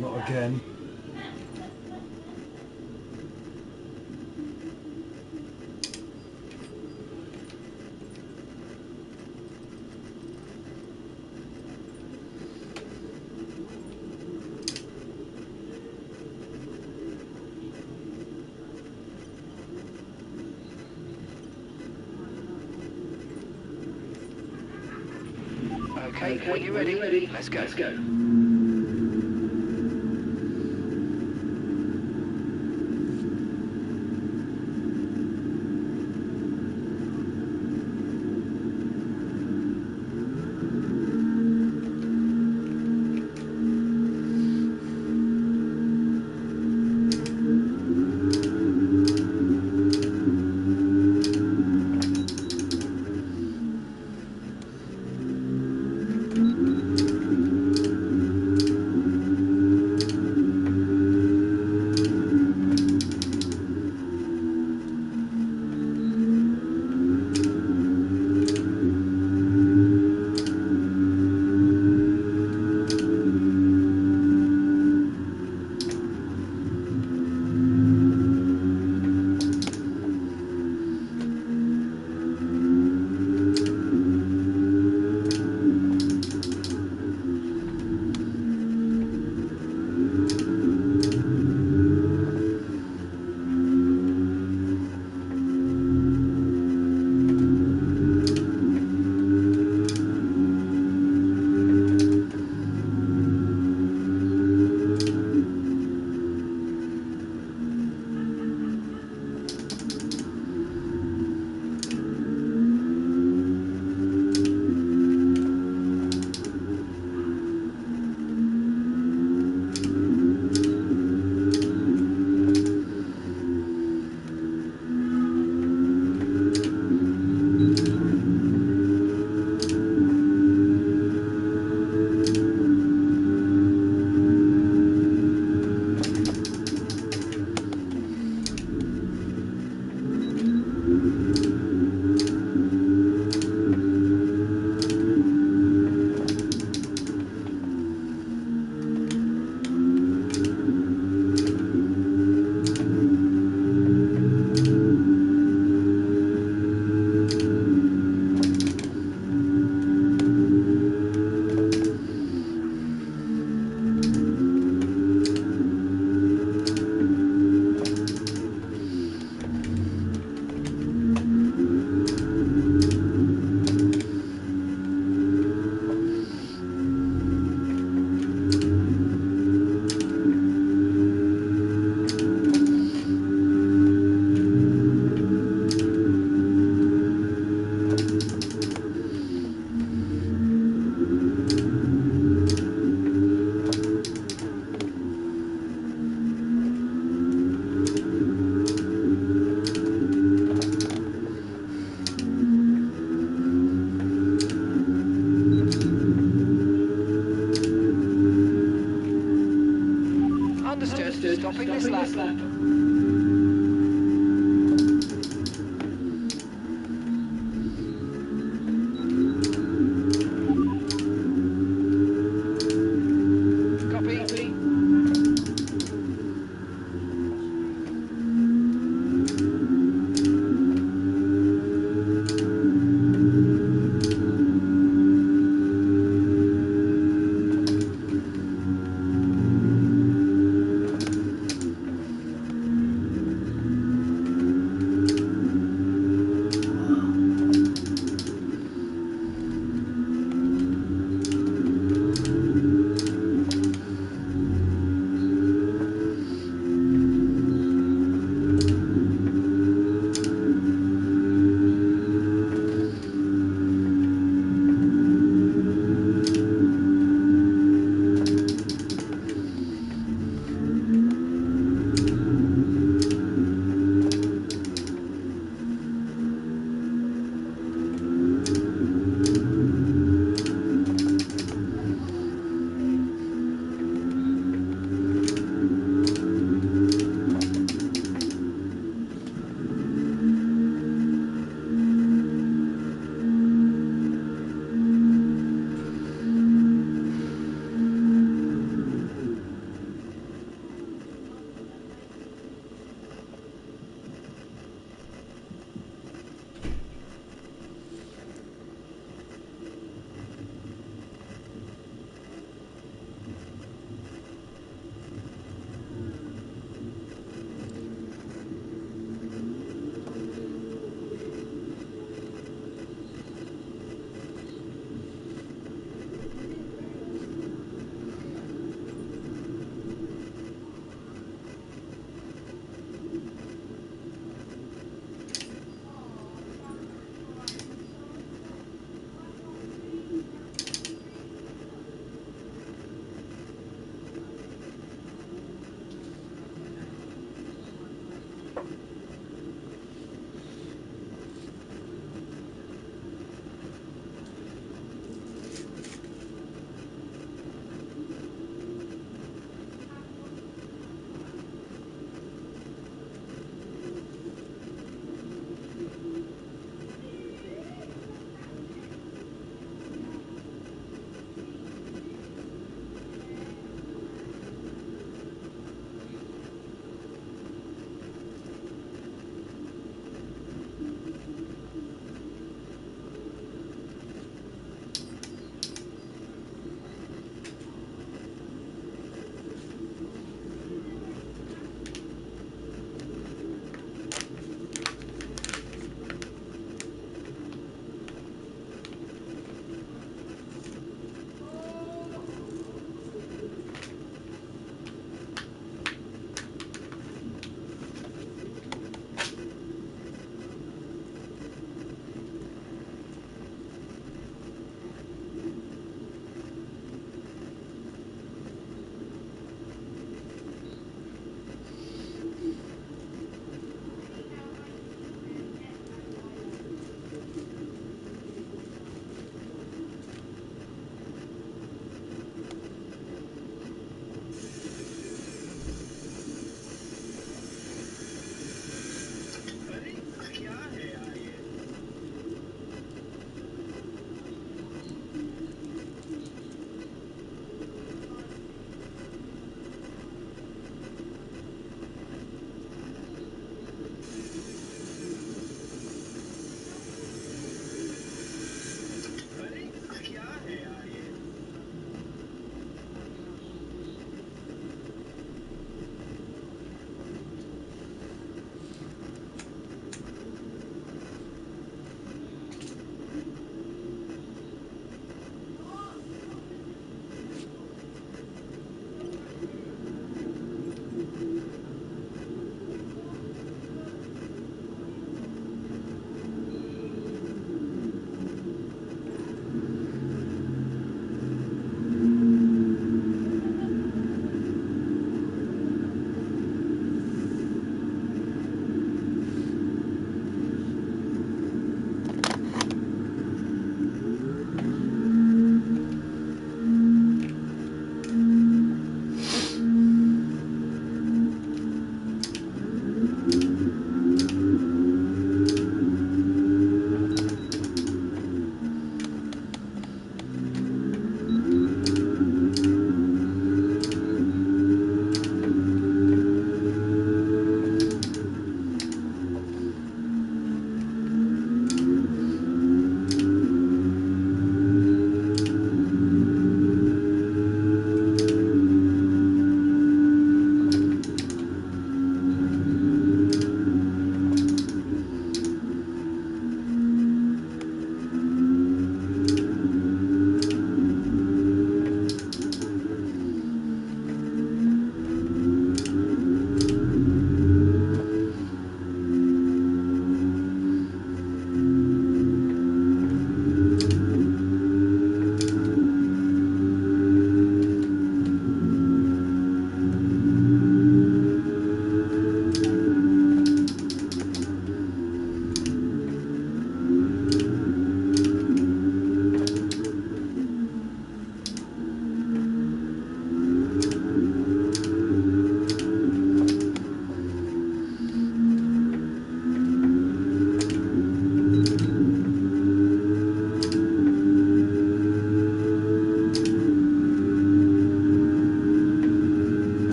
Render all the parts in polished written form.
Not again. Okay, when you're ready, let's go.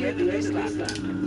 end of this lap.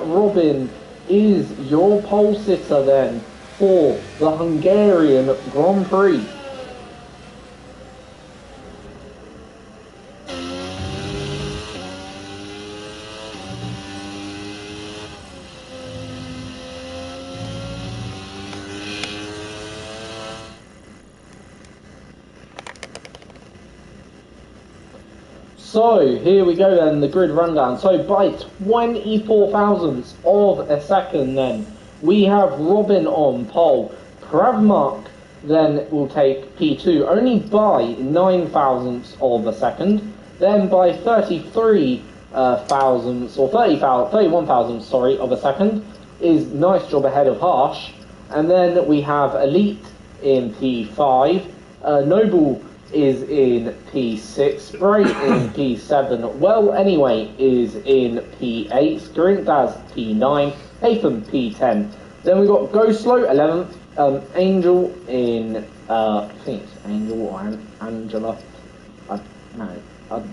Robin is your pole sitter then for the Hungarian Grand Prix. So here we go then, the grid rundown. So by 24 thousandths of a second then, we have Robin on pole. Pravmark then will take P2 only by 9 thousandths of a second. Then by 33 thousandths, or 31 thousandths, sorry, of a second, is Nice Job ahead of Harsh. And then we have Elite in P5, Noble is in P6, Bright in P7, Well Anyway is in P8, Grintas P9, Hatham P10. Then we've got Go Slow 11th, Angel in, I think it's Angel or Angela, I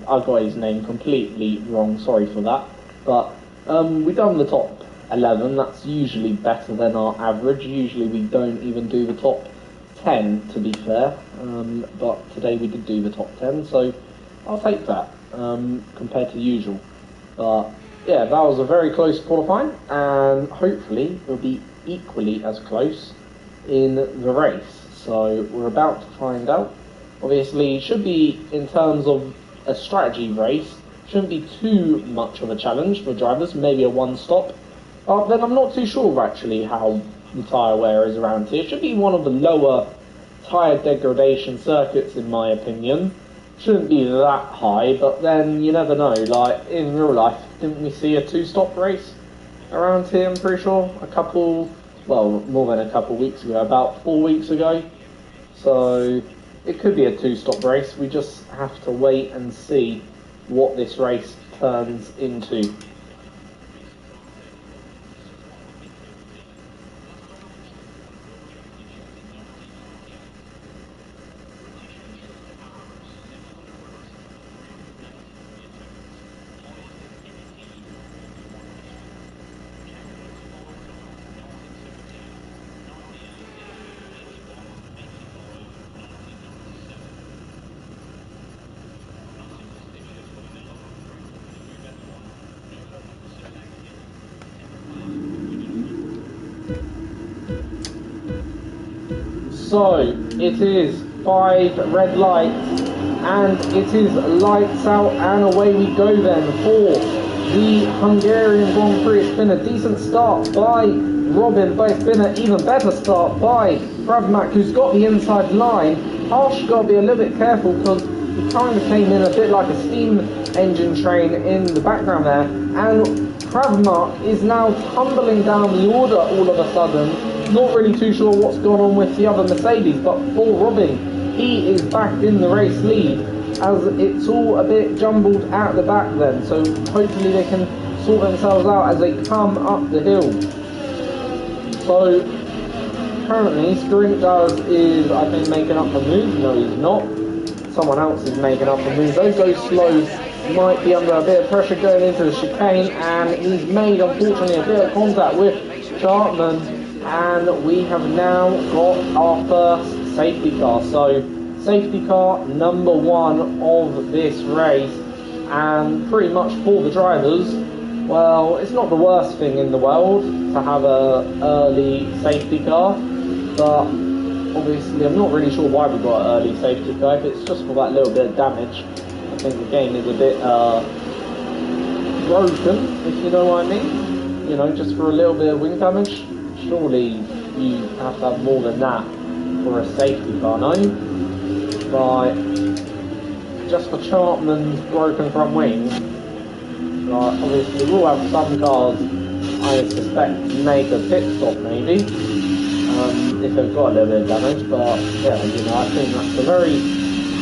got his name completely wrong, sorry for that, but we've done the top 11, that's usually better than our average. Usually we don't even do the top 10 to be fair, but today we did do the top 10, so I'll take that compared to usual. But yeah, that was a very close qualifying, and hopefully it'll be equally as close in the race. So we're about to find out. Obviously, should be, in terms of a strategy race, shouldn't be too much of a challenge for drivers, maybe a one stop. But then I'm not too sure actually how the tyre wear is around here. It should be one of the lower tyre degradation circuits in my opinion. Shouldn't be that high, but then you never know. Like in real life, didn't we see a two-stop race around here? I'm pretty sure more than a couple weeks ago, about 4 weeks ago. So it could be a two-stop race. We just have to wait and see what this race turns into. So it is 5 red lights, and it is lights out, and away we go then for the Hungarian Grand Prix. It's been a decent start by Robin, but it's been an even better start by Pravmak, who's got the inside line. Harsh got to be a little bit careful because he kind of came in a bit like a steam engine train in the background there, and Pravmak is now tumbling down the order all of a sudden. Not really too sure what's gone on with the other Mercedes, but for Robin, he is back in the race lead as it's all a bit jumbled at the back then, so hopefully they can sort themselves out as they come up the hill. So currently Skrintas is, I think, making up the move. No, he's not. Someone else is making up the move. Those Go Slows might be under a bit of pressure going into the chicane, and he's made, unfortunately, a bit of contact with Chartman. And we have now got our first safety car. So safety car number 1 of this race, and pretty much for the drivers, well, it's not the worst thing in the world to have a early safety car, but obviously I'm not really sure why we got an early safety car. If it's just for that little bit of damage, I think the game is a bit broken, if you know what I mean. You know, just for a little bit of wing damage. Surely you have to have more than that for a safety car, no? But just for Chartman's broken front wing, like, obviously we'll have some cars I suspect make a pit stop maybe, if they've got a little bit of damage, but yeah, you know, I think that's a very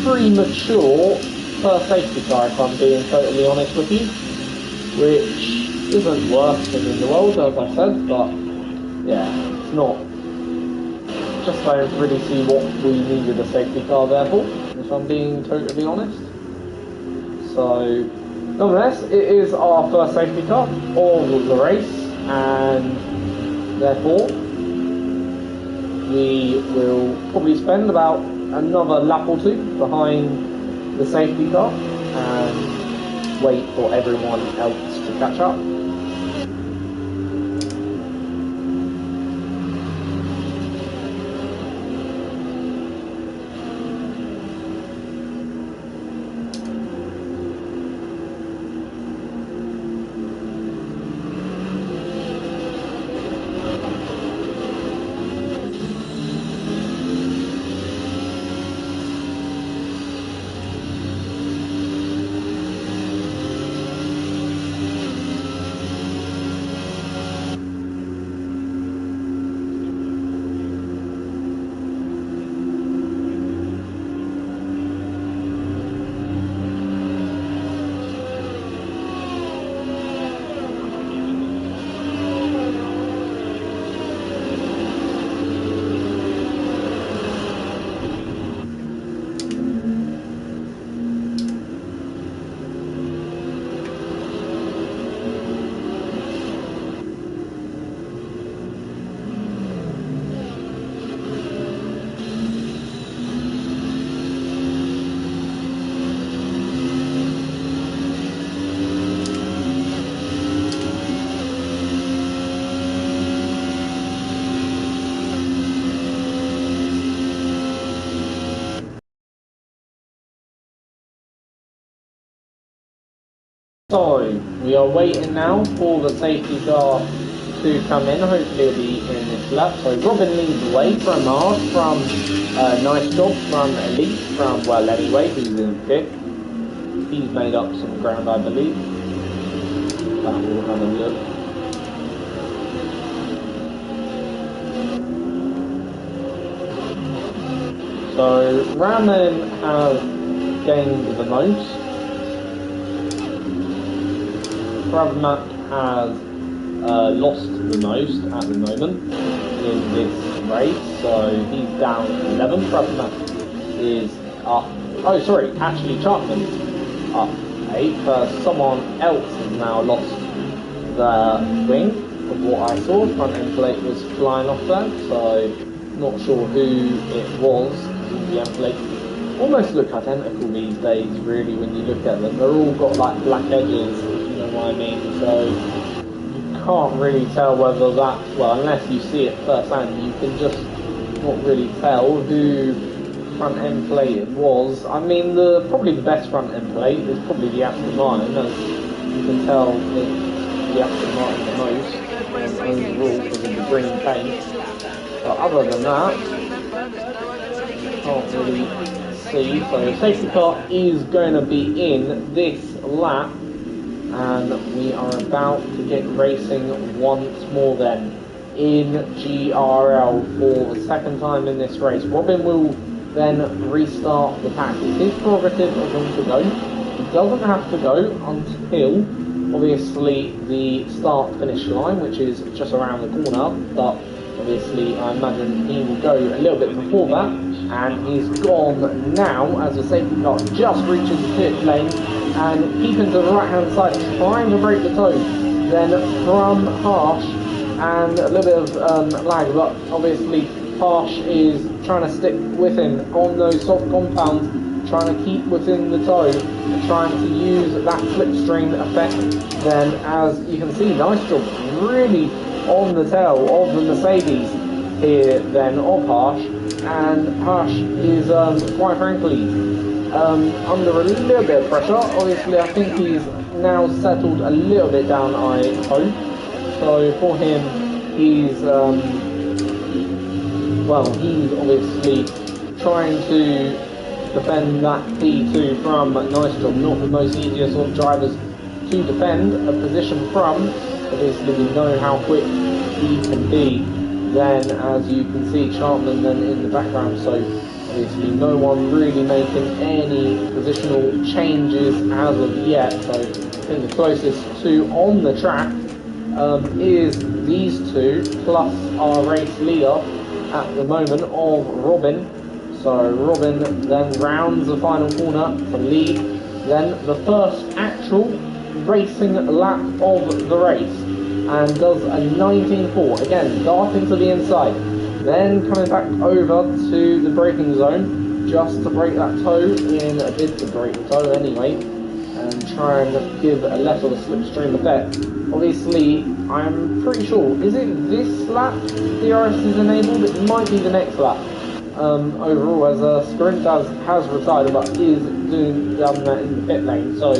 premature first safety car if I'm being totally honest with you, which isn't worst thing in the world as I said, but yeah, it's not. Just don't really see what we needed a safety car there for, if I'm being totally honest. So, nonetheless, it is our first safety car of the race, and therefore we will probably spend about another lap or two behind the safety car and wait for everyone else to catch up. So, we are waiting now for the safety car to come in. Hopefully it'll be in this lap. So Robin leads the way from Mars, from Nice Job, from Elite, from Well Anyway, who's in fifth. He's made up some ground, I believe. But we'll have a look. So Ramen has gained the most. Pravmak has lost the most at the moment in this race, so he's down 11. Pravmak is up. Oh, sorry, actually Chapman's up 8. Someone else has now lost the wing of what I saw. Front end plate was flying off there, so not sure who it was. The end plate almost look identical these days, really, when you look at them. They're all got like black edges, if you know what I mean, so you can't really tell whether that's, well, unless you see it firsthand, you can just not really tell who front end plate it was. I mean, probably the best front end plate is probably the Aston Martin, as you can tell it's the Aston Martin the most overall because of the green paint. But other than that, can't really see. So safety car is going to be in this lap, and we are about to get racing once more then in GRL for the second time in this race. Robin will then restart the pack. It's his prerogative of him to go. He doesn't have to go until obviously the start finish line, which is just around the corner, but obviously I imagine he will go a little bit before that, and he's gone now as the safety car just reaches the pit lane and keeping to the right hand side, trying to break the toe. Then from Harsh, and a little bit of lag, but obviously Harsh is trying to stick with him on those soft compounds, trying to keep within the toe, trying to use that slipstream effect. Then, as you can see, Nice Job really on the tail of the Mercedes here then of Harsh, and Harsh is quite frankly under a little bit of pressure. Obviously I think he's now settled a little bit down, I hope. So for him, he's well, he's obviously trying to defend that P2 from Nice Job. Not the most easiest of drivers to defend a position from. Obviously we know how quick he can be. Then, as you can see, Chapman then in the background, so obviously no one really making any positional changes as of yet. So I think the closest two on the track is these two, plus our race leader at the moment of Robin. So Robin then rounds the final corner to lead. Then the first actual racing lap of the race. and does a 19.4. Again, darting to the inside, then coming back over to the braking zone just to break that toe in a bid to break the toe anyway, and try and give a less of a slipstream effect. Obviously, I'm pretty sure, is it this lap DRS is enabled? It might be the next lap. Overall, as Sprint has retired, but is doing that in the pit lane, so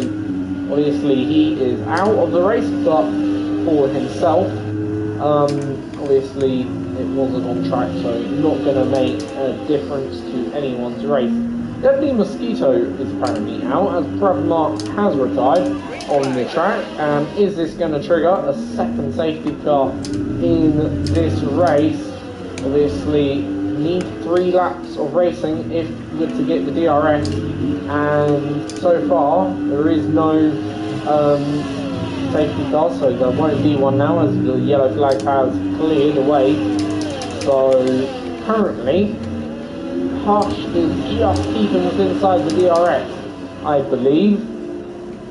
obviously he is out of the race, but for himself, obviously it wasn't on track, so not going to make a difference to anyone's race. Deadly Mosquito is apparently out, as Mark has retired on the track, and is this going to trigger a second safety car in this race? Obviously, need 3 laps of racing if you're to get the DRS, and so far there is no safety car, so there won't be one now as the yellow flag has cleared away. So currently Hush is just keeping us inside the DRS, I believe,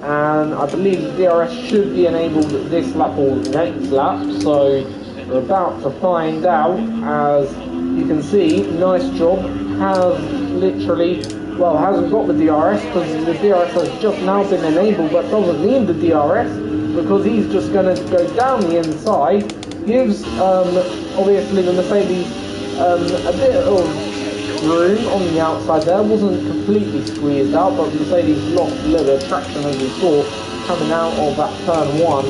and I believe the DRS should be enabled this lap or next lap, so we're about to find out. As you can see, Nice Job has literally, well, hasn't got the DRS because the DRS has just now been enabled, but doesn't need the DRS because he's just going to go down the inside. Gives obviously the Mercedes a bit of room on the outside there. Wasn't completely squeezed out, but Mercedes lost a little bit of traction as we saw coming out of that turn 1.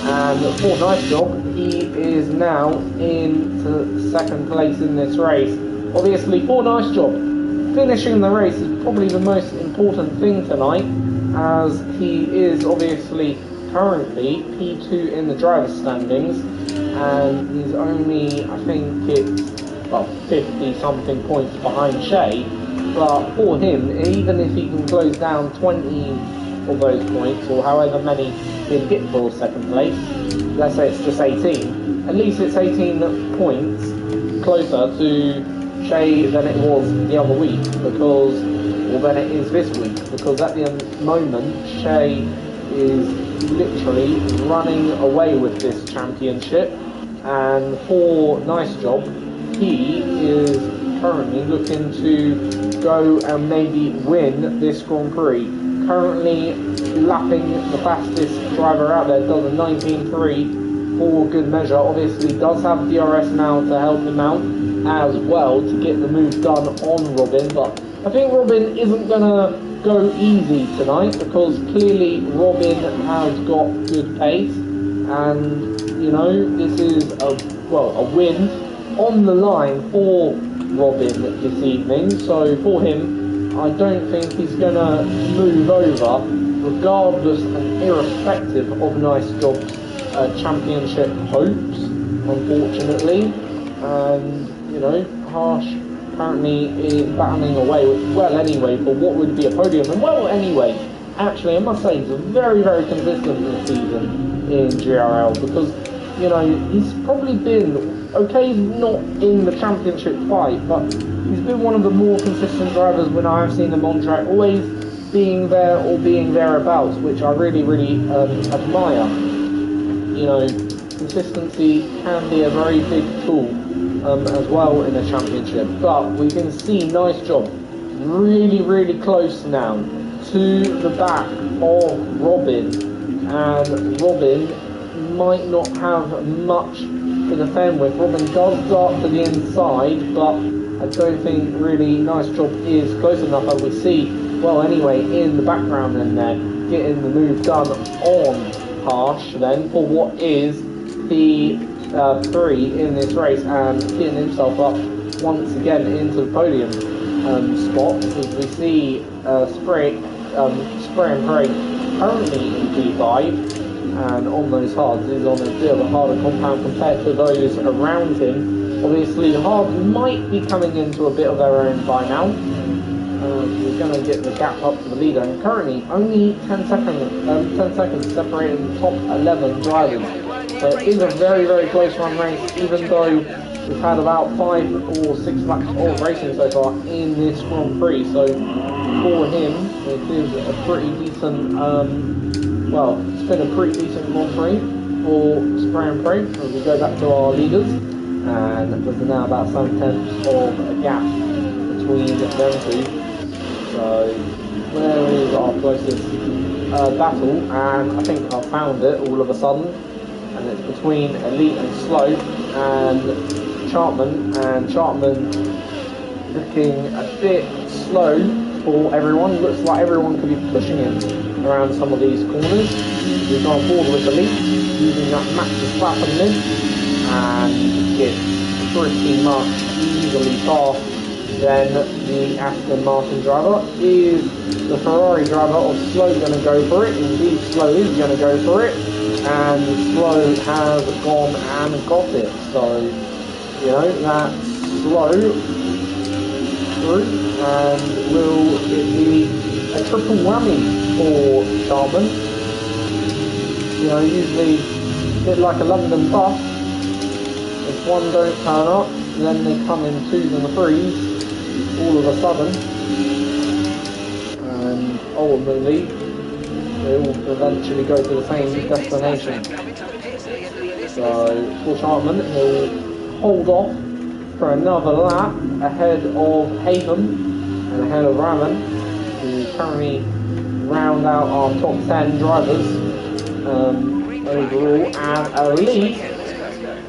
And for Nice Job, he is now into second place in this race. Obviously, for Nice Job, finishing the race is probably the most important thing tonight, as he is obviously currently P2 in the driver's standings, and he's only, I think it's, well, 50 something points behind Shay. But for him, even if he can close down 20 of those points, or however many he'll get for second place, let's say it's just 18, at least it's 18 points closer to Shay than it was the other week, because, or than it is this week, because at the moment Shay is literally running away with this championship. And for Nice Job, he is currently looking to go and maybe win this Grand Prix. Currently lapping the fastest driver out there, does a 19.3 for good measure. Obviously does have DRS now to help him out as well to get the move done on Robin, but I think Robin isn't going to go easy tonight, because clearly Robin has got good pace, and you know, this is a win on the line for Robin this evening. So for him, I don't think he's going to move over, regardless and irrespective of Nice Job's championship hopes, unfortunately. And you know, Harsh apparently is battling away with, well anyway, for what would be a podium. And well anyway, actually I must say he's very, very consistent this season in GRL, because you know, he's probably been, okay, he's not in the championship fight, but he's been one of the more consistent drivers when I have seen him on track, always being there or being thereabouts, which I really, really admire. You know, consistency can be a very big tool as well in a championship, but we can see Nice Job really, really close now to the back of Robin, and Robin might not have much to defend with. Robin does dart to the inside, but I don't think really Nice Job is close enough, as we see, well anyway, in the background in there, getting the move done on Harsh then for what is the 3 in this race, and getting himself up once again into the podium spot, as we see Spray and Pray currently in P5, and on those hards is on a bit of a harder compound compared to those around him. Obviously the hards might be coming into a bit of their own by now. We're going to get the gap up to the leader, and currently only 10 seconds separating the top 11 drivers. So it is a very, very close run race, even though we've had about 5 or 6 laps of racing so far in this Grand Prix. So for him, it is a pretty decent, well, it's been a pretty decent Grand Prix. for spray and pray as we go back to our leaders, and there's now about 7/10 of a gap between them two. So where is our closest battle? And I think I found it all of a sudden, and it's between Elite and Slow and Chartman, looking a bit slow for everyone. Looks like everyone could be pushing him around some of these corners. We've gone forward with Elite, using that Max's slap on mid, and it's pretty much easily past. Then the Aston Martin driver. Is the Ferrari driver of Slow going to go for it? Indeed, Slow is going to go for it, and Slow has gone and got it. So, you know, that's Slow through, and will it be a triple whammy for Chartman? You know, usually a bit like a London bus. If one don't turn up, then they come in 2s and 3s all of a sudden, and ultimately they will eventually go to the same destination. So for Chartman, he'll hold off for another lap ahead of Haven and ahead of Raman, who currently round out our top 10 drivers overall, and Elite,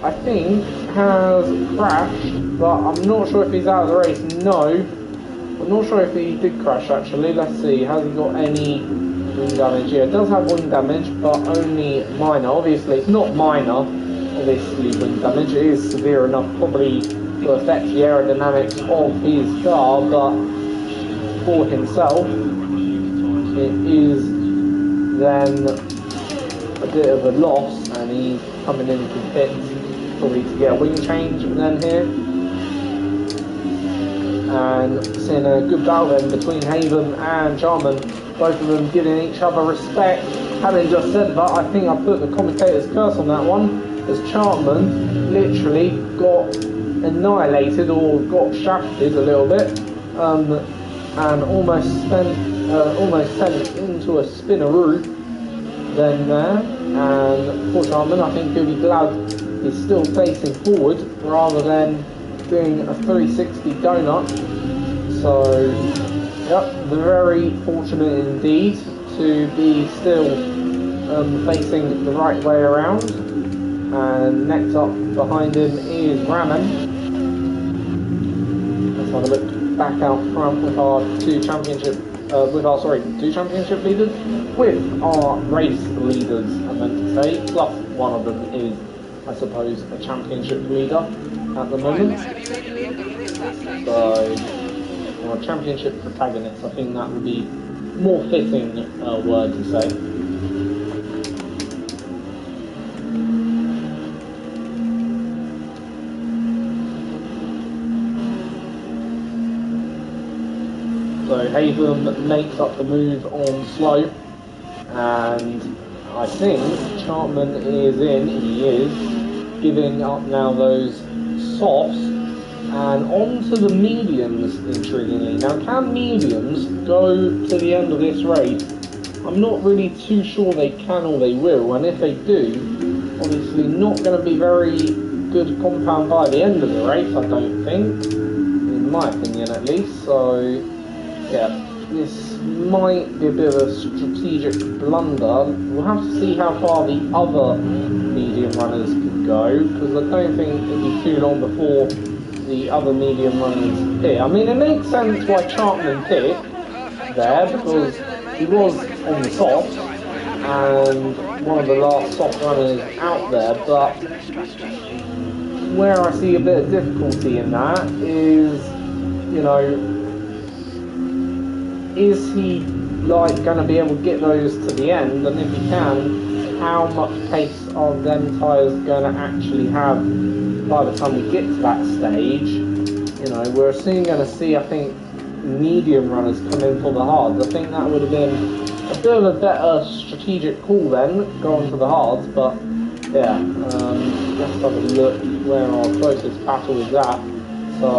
I think, has crashed, but I'm not sure if he's out of the race. No, I'm not sure if he did crash actually. Let's see, has he got any wing damage? Yeah, it does have wing damage, but only minor. Obviously, it's not minor, obviously wing damage. It is severe enough probably to affect the aerodynamics of his car, but for himself, it is then a bit of a loss, and he's coming into pits probably to get a wing change then here. And seeing a good battle then between Haven and Chartman, both of them giving each other respect. Having just said that, I think I put the commentator's curse on that one, as Chartman literally got annihilated or got shafted a little bit, and almost sent into a spinneroo then there. And for Chartman, I think he'll be glad he's still facing forward rather than doing a 360 donut. So, yep, very fortunate indeed to be still facing the right way around. And next up behind him is Raman. Let's have a look back out front with our two championship leaders, with our race leaders, I meant to say, plus one of them is, I suppose, a championship leader at the moment. So, or a championship protagonist, I think that would be more fitting word to say. So Haven makes up the move on Slow, and I think Chartman is in. He is giving up now those softs and on to the mediums, intriguingly. Now, can mediums go to the end of this race? I'm not really too sure they can or they will, and if they do, obviously not going to be very good compound by the end of the race, I don't think, in my opinion at least. So yeah, this might be a bit of a strategic blunder. We'll have to see how far the other medium runners can go, because I don't think it'll be too long before the other medium runners pit. I mean, it makes sense why Chartman pit there, because he was on the soft and one of the last soft runners out there, but where I see a bit of difficulty in that is, you know, is he like going to be able to get those to the end, and if he can, how much pace are them tyres going to actually have by the time we get to that stage? You know, we're soon going to see, I think, medium runners come in for the hards. I think that would have been a bit of a better strategic call then, going for the hards, but yeah, let's have a look where our closest battle is at. So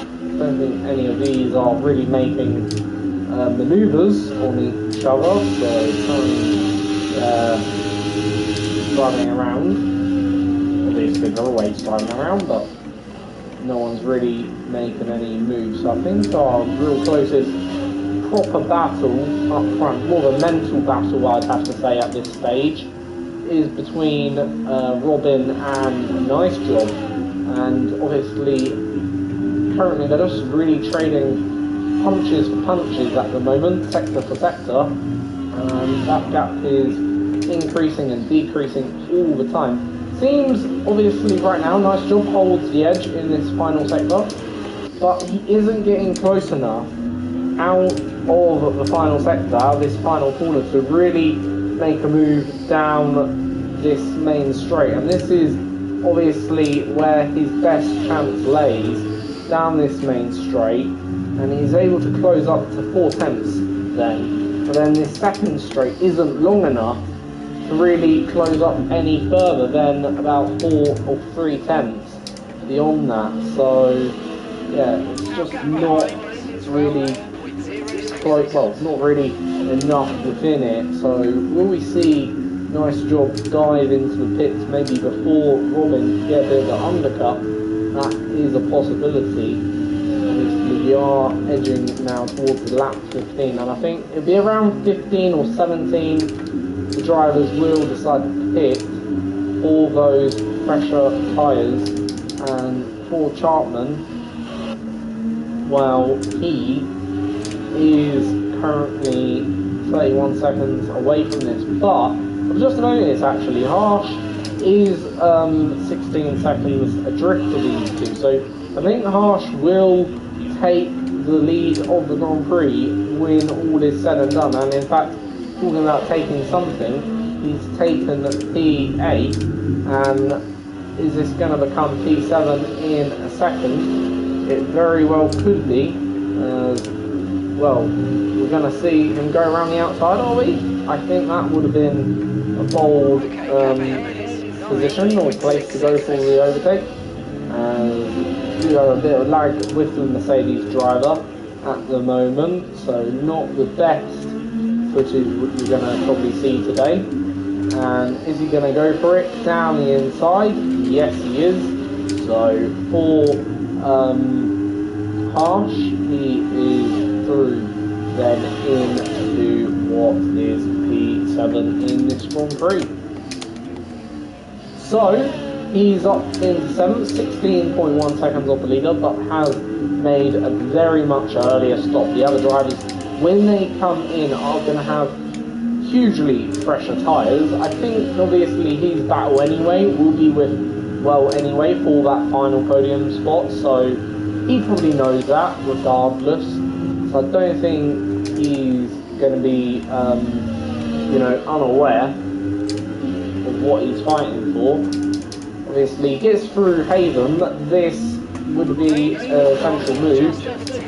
I don't think any of these are really making manoeuvres on each other, so currently driving around. Obviously they're always driving around, but no one's really making any moves. So I think our real closest proper battle up front, more of a mental battle I'd have to say at this stage, is between Robin and Nice Job. And obviously currently they're just really trading punches for punches at the moment, sector for sector, and that gap is increasing and decreasing all the time. Seems obviously right now Nice Job holds the edge in this final sector, but he isn't getting close enough out of the final sector, out of this final corner, to really make a move down this main straight. And this is obviously where his best chance lays, down this main straight, and he's able to close up to 4/10 then. But then this second straight isn't long enough to really close up any further than about 4 or 3/10 beyond that. So yeah, it's just not really close, well, it's not really enough within it. So will we see Nice Job dive into the pits maybe before Robin can get a bit of an undercut? That is a possibility. Obviously we are edging now towards lap 15, and I think it'll be around 15 or 17 the drivers will decide to pit for those fresher tyres. And for Chartman, well, he is currently 31 seconds away from this, but I've just noticed actually Harsh is 16 seconds adrift of these two, so I think Harsh will take the lead of the Grand Prix when all is said and done. And in fact, talking about taking something, he's taken P8, and is this going to become P7 in a second? It very well could be. Well, we're going to see him go around the outside, are we? I think that would have been a bold position or place to go for the overtake. We do have a bit of lag with the Mercedes driver at the moment, so not the best footage you're going to probably see today. And is he going to go for it down the inside? Yes, he is. So for Harsh, he is through then into what is P7 in this Grand Prix. So he's up in 7th, 16.1 seconds off the leader, but has made a very much earlier stop. The other drivers, when they come in, are going to have hugely fresher tyres. I think obviously his battle anyway will be with, well, anyway, for that final podium spot, so he probably knows that regardless. So I don't think he's going to be, you know, unaware of what he's fighting for. Obviously, he gets through Haven. This would be a central move,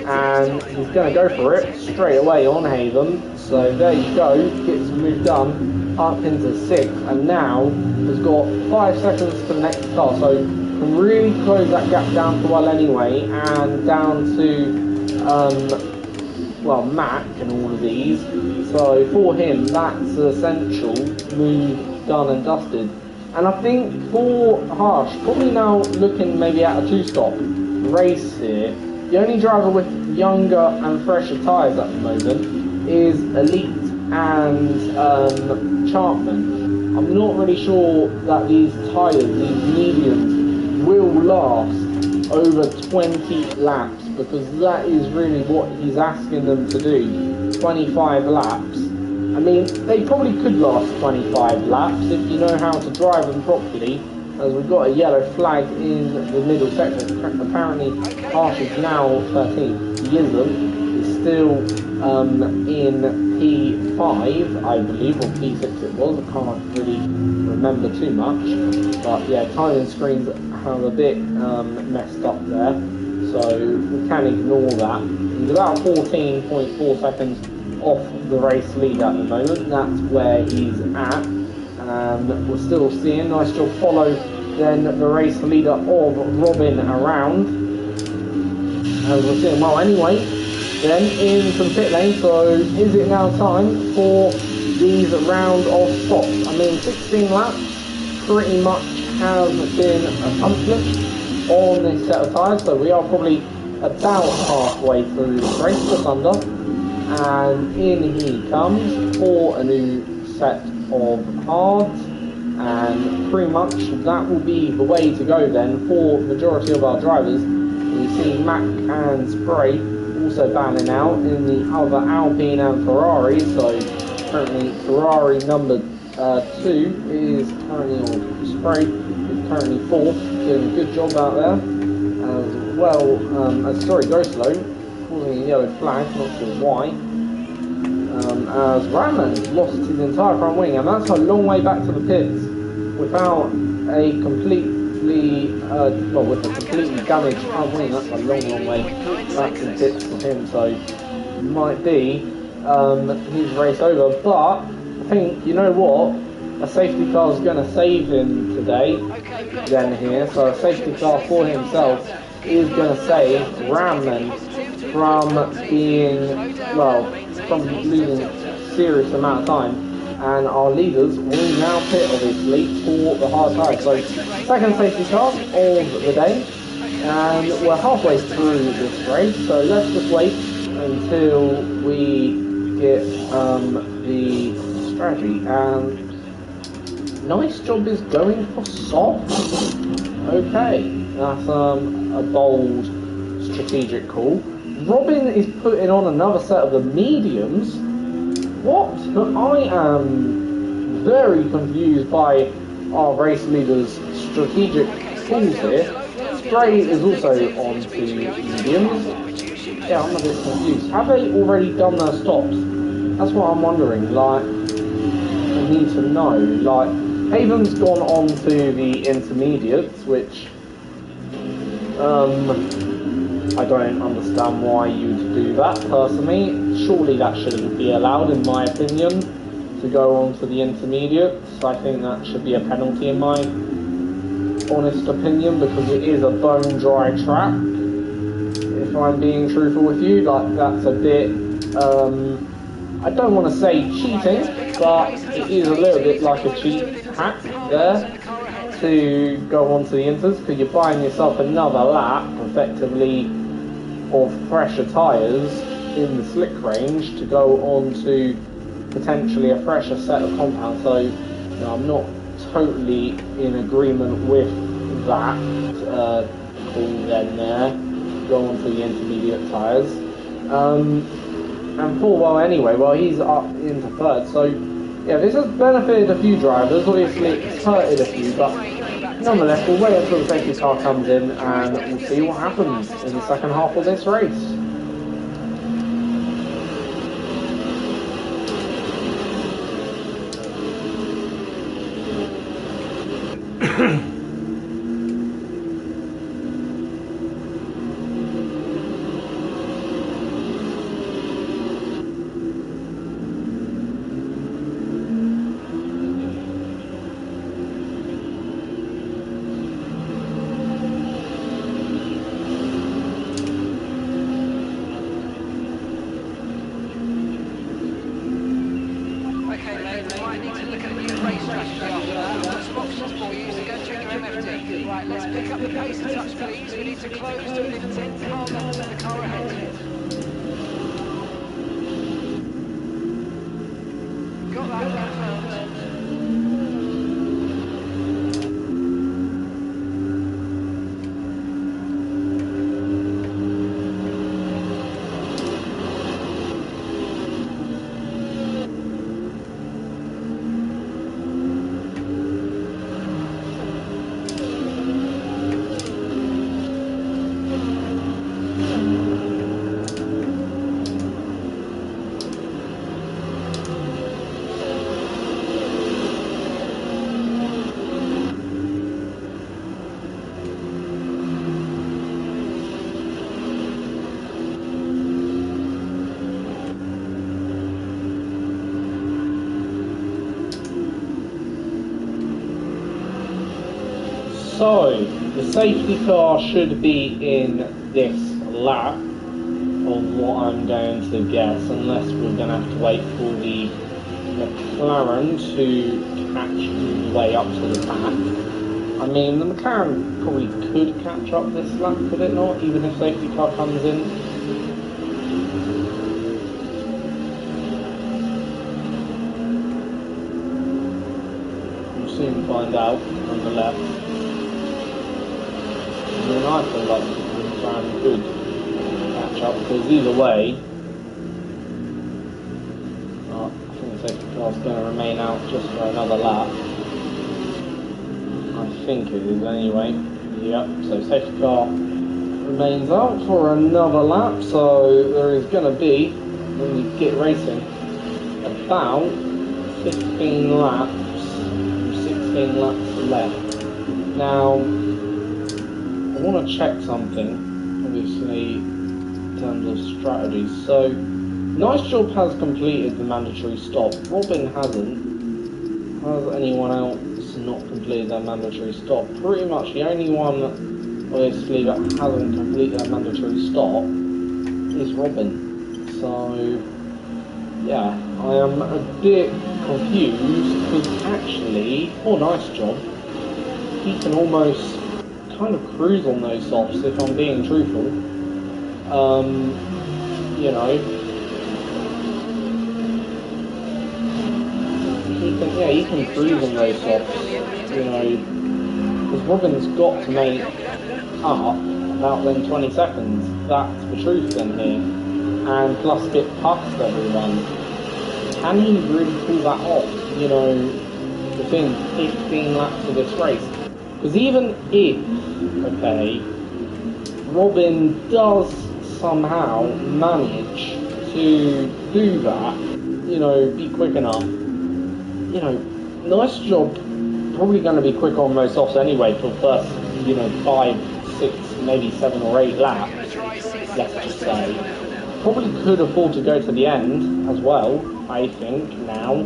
and he's going to go for it straight away on Haven. So there you go, gets the move done up into 6th, and now has got 5 seconds to the next car. So can really close that gap down to well anyway, and down to well, Mac and all of these. So for him, that's an essential move done and dusted. And I think for Harsh, probably now looking maybe at a 2-stop race here, the only driver with younger and fresher tyres at the moment is Elite and Chartman. I'm not really sure that these tyres, these mediums, will last over 20 laps, because that is really what he's asking them to do, 25 laps. I mean, they probably could last 25 laps if you know how to drive them properly, as we've got a yellow flag in the middle section. Apparently Harsh is now 13th, he isn't, he's still in P5 I believe, or P6 it was, I can't really remember too much, but yeah, timing screens have a bit messed up there, so we can ignore that. He's about 14.4 seconds off the race lead at the moment, that's where he's at, and we're still seeing Nice Job follow then the race leader of Robin around, as we're seeing, well anyway, then into the pit lane. So is it now time for these round of stops? I mean, 16 laps pretty much has been accomplished on this set of tyres, so we are probably about halfway through this race, just under, and in he comes for a new set of hards, and pretty much that will be the way to go then for the majority of our drivers. We see Mac and Spray also banning out in the other Alpine and Ferrari, so currently Ferrari number 2 is currently on Spray, is currently 4th, doing a good job out there, as well, sorry, go slow, causing a yellow flag, not sure why, as Raman lost his entire front wing, and that's a long way back to the pits, without a completely, with a completely damaged front wing. That's a long way back to the pits for him, so it might be his race over, but I think, you know what, a safety car is going to save him today, then here, so a safety car for himself is going to save Ramman from being, well, from losing a serious amount of time, and our leaders will now pit, obviously, for the hard tyres. So, second safety car of the day, and we're halfway through this race, so let's just wait until we get the strategy, and nice job is going for soft. Okay, that's a bold strategic call. Robin is putting on another set of the mediums. What? I am very confused by our race leader's strategic calls here. Spray is also on to mediums. Yeah, I'm a bit confused. Have they already done their stops? That's what I'm wondering. Like, I need to know. Like, Haven's gone on to the intermediates, which I don't understand why you'd do that personally. Surely that shouldn't be allowed, in my opinion, to go on to the intermediates. I think that should be a penalty, in my honest opinion, because it is a bone dry track. If I'm being truthful with you, like, that's a bit, I don't want to say cheating, but it is a little bit like a cheat hack there to go on to the inters, because you're buying yourself another lap, effectively, of fresher tyres in the slick range to go on to potentially a fresher set of compounds. So, you know, I'm not totally in agreement with that call then there, go on to the intermediate tyres. And Paul, anyway, he's up into third, so yeah, this has benefited a few drivers. Obviously it's hurted a few, but nonetheless, we'll wait until the safety car comes in and we'll see what happens in the second half of this race. Right, let's pick up the pace a touch, please. We need to close to within 10 car lengths of the car ahead. Got that confirmed. So, the safety car should be in this lap, of what I'm going to guess, unless we're going to have to wait for the McLaren to catch the way up to the back. I mean, the McLaren probably could catch up this lap, could it not? Even if safety car comes in. We'll soon find out on the left. I mean, I feel like the McLaren could catch up, because either way, I think the safety car's going to remain out just for another lap. I think it is anyway. Yep, so safety car remains out for another lap, so there is going to be, when we get racing, about 15 laps, 16 laps left. Now, I want to check something, obviously, in terms of strategy. So, Nice Job has completed the mandatory stop. Robin hasn't. Has anyone else not completed their mandatory stop? Pretty much the only one, obviously, that hasn't completed their mandatory stop is Robin. So, yeah, I am a bit confused because actually, Nice Job, he can almost kind of cruise on those softs if I'm being truthful. You know, he can cruise on those softs, you know, because Robin's got to make up about them 20 seconds. That's the truth then here. And plus get past everyone. Can he really pull that off, you know, within 15 laps of this race? Because even if, okay, Robin does somehow manage to do that, you know, be quick enough, you know, Nice Job probably going to be quick on most offs anyway for the first, you know, 5, 6, maybe 7 or 8 laps, let's just say. Probably could afford to go to the end as well, I think, now.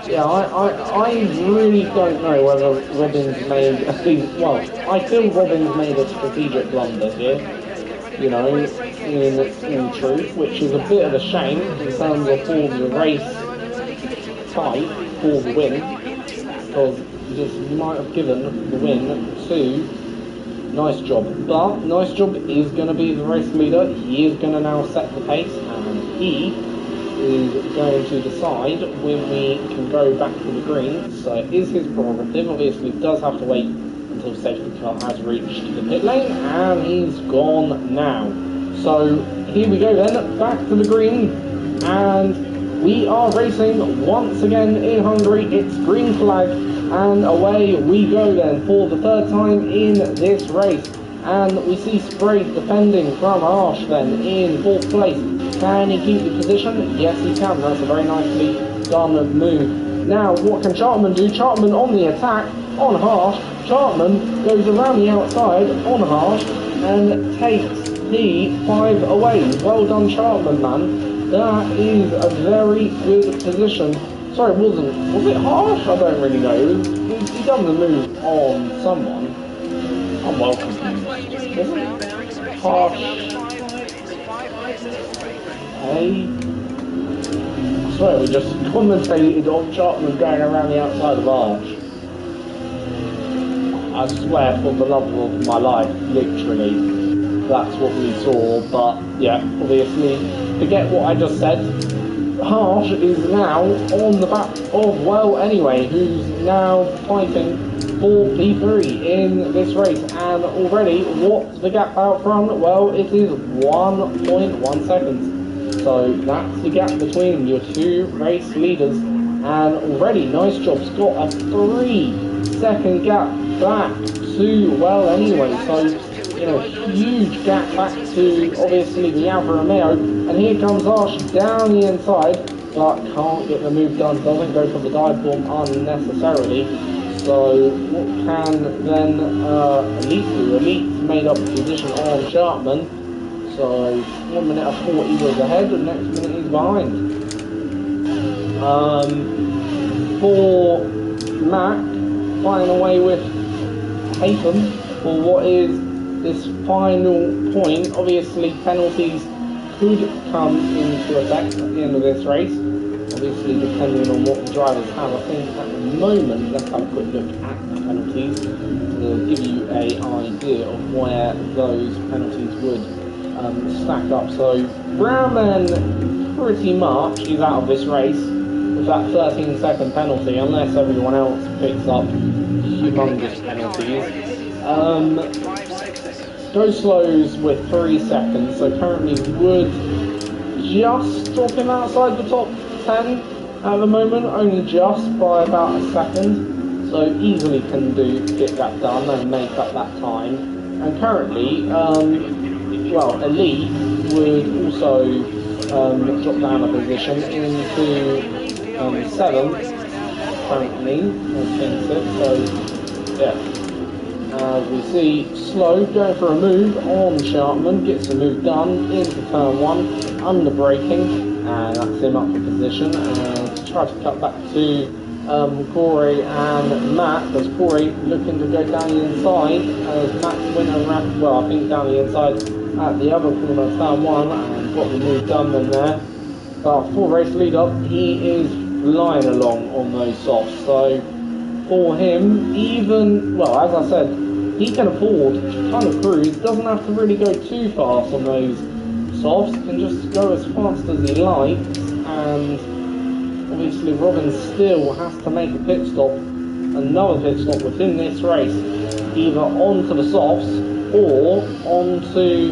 Yeah, I really don't know whether Robin's made a well, I feel Robin's made a strategic blunder here, you know, in truth, which is a bit of a shame in terms of for the race fight for the win, because this might have given the win to Nice Job. But Nice Job is going to be the race leader. He is going to now set the pace, and he is going to decide when we can go back to the green. So it is his prerogative. Obviously, he does have to wait until safety car has reached the pit lane, and he's gone now. So here we go then, back to the green, and we are racing once again in Hungary. It's green flag, and away we go then for the third time in this race. And we see Spray defending from Harsh then in 4th place. Can he keep the position? Yes, he can. That's a very nicely done move. Now, what can Chartman do? Chartman on the attack on Harsh. Chartman goes around the outside on Harsh and takes the 5 away. Well done, Chartman, man. That is a very good position. Sorry, was it Harsh? I don't really know. He done the move on someone. I'm well confused. Harsh. Hey. I swear we just commentated on Chartman going around the outside of Harsh. I swear for the love of my life, literally, that's what we saw. But yeah, obviously, forget what I just said. Harsh is now on the back of Well Anyway, who's now fighting for P3 in this race. And already, what's the gap out front? Well, it is 1.1 seconds. So that's the gap between your two race leaders. And already, Nice Job's got a 3-second gap back to Well Anyway. So, you know, huge gap back to obviously the Alfa Romeo, and here comes Harsh down the inside, but can't get the move done, doesn't go for the dive bomb unnecessarily. So what can then Elite do? Elite made up the position on Sharpman, so 1 minute of 40 was ahead, and next minute he's behind. For Mac, flying away with Haytham for what is this final point. Obviously penalties could come into effect at the end of this race, Obviously, depending on what the drivers have, I think at the moment, let's have a quick look at the penalties to give you an idea of where those penalties would stack up. So Browman pretty much is out of this race with that 13-second penalty, unless everyone else picks up humongous penalties. Go slows with 3 seconds, so currently Wood just dropping outside the top 10 at the moment, only just by about a second, so easily can get that done and make up that time. And currently, well, Elite would also drop down a position into 7th currently, so yeah. As we see, Slow going for a move on Sharpman, gets the move done into turn 1, under braking, and that's him up for position. And try to cut back to Corey and Matt, as Corey looking to go down the inside, as Matt went around, well, I think down the inside at the other corner of turn 1, and got the move done then there. But full race lead up, he is flying along on those softs, so for him, even, well, as I said, he can afford to kind of cruise, doesn't have to really go too fast on those softs, can just go as fast as he likes, and obviously Robin still has to make a pit stop, another pit stop within this race, either onto the softs or onto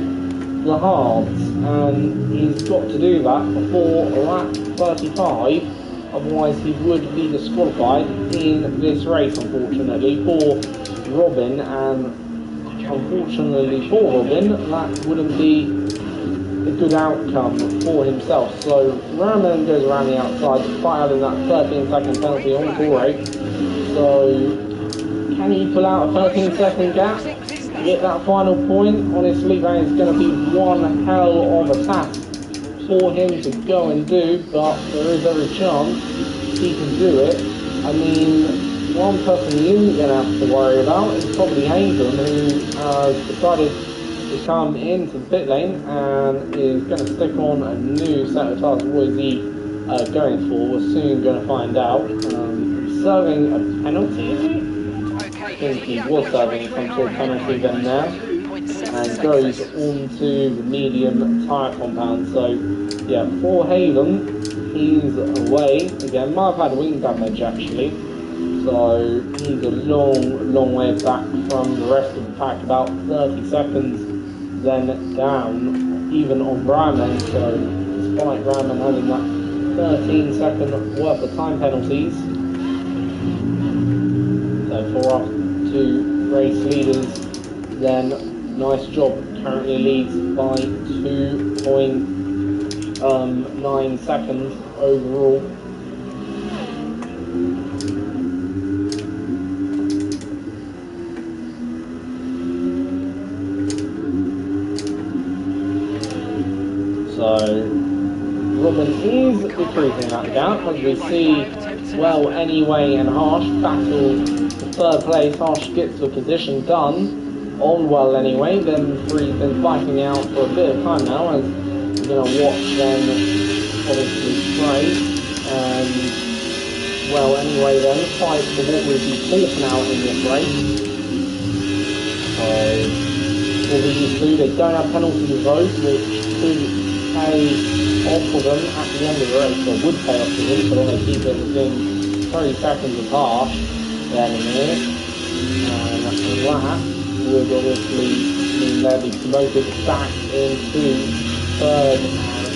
the hards, and he's got to do that before lap 35. Otherwise he would be disqualified in this race, unfortunately, for Robin, and unfortunately for Robin, that wouldn't be a good outcome for himself. So Raman goes around the outside despite having that 13-second penalty on Corey. So can he pull out a 13-second gap to get that final point? Honestly, that is going to be one hell of a task for him to go and do, but there is every chance he can do it. I mean, one person he isn't going to have to worry about is probably Hayden, who has decided to come into the pit lane and is going to stick on a new set of tyres. What is he going for? We're soon going to find out. He's serving a penalty, is he? I think he was serving some sort of penalty then now, and goes onto the medium tyre compound. So yeah, for Hayden, he's away again. Might have had wing damage actually, so he's a long way back from the rest of the pack, about 30 seconds then down even on Brandon. So despite Brandon having that 13-second worth of time penalties, so for our two race leaders, then nice job, currently leads by 2.9 seconds overall. So Robin is decreasing that gap, as we see. Well, Anyway and Harsh battle for 3rd place. Harsh gets the position done on Well Anyway. Them three have been fighting out for a bit of time now, as we're going to watch them obviously race. And Well Anyway then fight for what will be 4th now in this race. So for these two, they don't have penalties though, which could pay off for them at the end of the race, or would pay off for them, so long they keep it within 30 seconds of Harsh then and here. And that would obviously mean they'll be promoted back into 3rd and